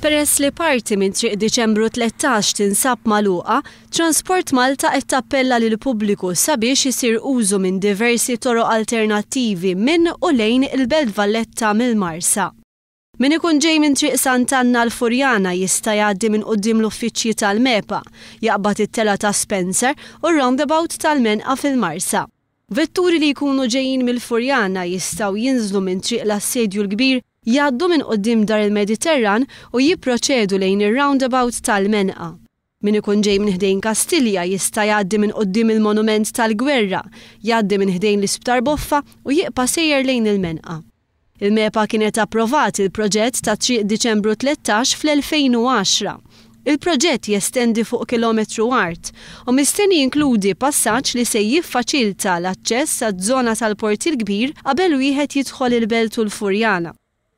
Peress li parti minn triq Diċembru 13 tinsab magħluqa, Transport Malta qed tappella lil pubbliku sabiex isir użu minn diversi toroq alternattivi minn u lejn il-Belt Valletta mill-Marsa. Min ikun ġej minn triq Sant'Anna l-Furjana jista' jgħaddi minn quddiem l-uffiċċji tal-MEPA, jaqbad it-tela ta' Spencer u r-roundabout tal-Menqa fil-Marsa. Vetturi li jkunu ġejjin mill-Furjana jistgħu jinżlu minn triq l-assedju l-kbir, jgħaddu minn quddiem dar il-Mediterran u jipproċedu lejn ir-roundabout tal-Menqa. Min ikun ġej minn ħdejn Kastilja jista' jgħaddi minn quddiem il-Monument tal-Gwerra, jgħaddi minn ħdejn l-Isptar Boffa u jibqa' sejjer lejn il-Menqa. Il-MEPA kienet approvat il-proġett ta' triq Diċembru 13 fl-2010. Il-proġett jestendi fuq kilometru art u mistenni jinkludi passaġġ li se jiffaċilita l-aċċess għaż-żona tal-Port il-Kbir qabel wieħed jidħol il-Belt u l-Furjana.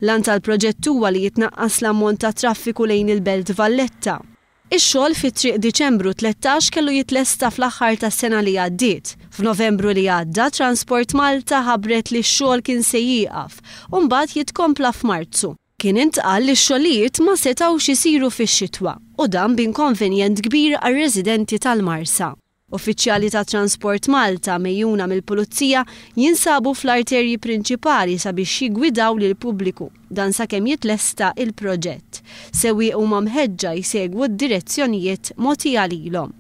Lan tal-proġett huwa li jitnaqqas l-ammont ta' traffiku lejn il-Belt Valletta. Ix-xogħol fit-triq Diċembru 13 kellu jitlesta fl-aħħar tas-sena li għaddiet. F'Novembru li għadda, Transport Malta ħabbret li x-xogħol kien se jieqaf u mbagħad jitkompla f'Marzu. Kien intqal li x-xogħlijiet ma setgħux isiru fix-xitwa u dan b'inkonvenjent kbir għar-residenti tal-Marsa. Uffiċjali ta' Transport Malta mejjuna mill-Pulizija jinsabu fl-arterji prinċipali sabiex jigwidaw lil pubbliku dan sakemm jitlesta il-proġett. Sewwieq huma mħeġġa jsegwu d-direzzjonijiet mogħtija lilhom.